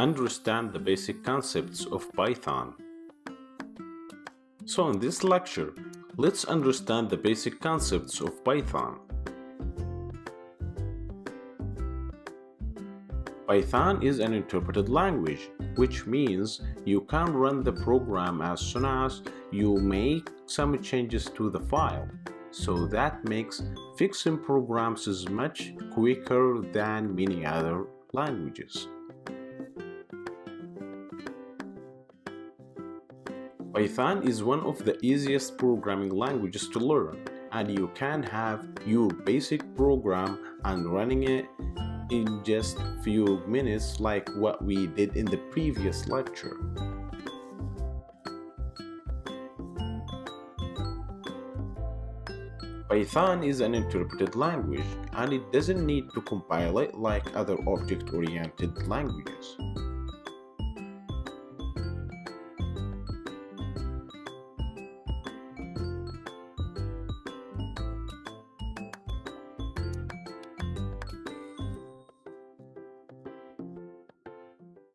understand the basic concepts of Python. So in this lecture, let's understand the basic concepts of Python. Python is an interpreted language, which means you can run the program as soon as you make some changes to the file. So that makes fixing programs is much quicker than many other languages. Python is one of the easiest programming languages to learn, and you can have your basic program and running it in just few minutes like what we did in the previous lecture. Python is an interpreted language and it doesn't need to compile it like other object-oriented languages.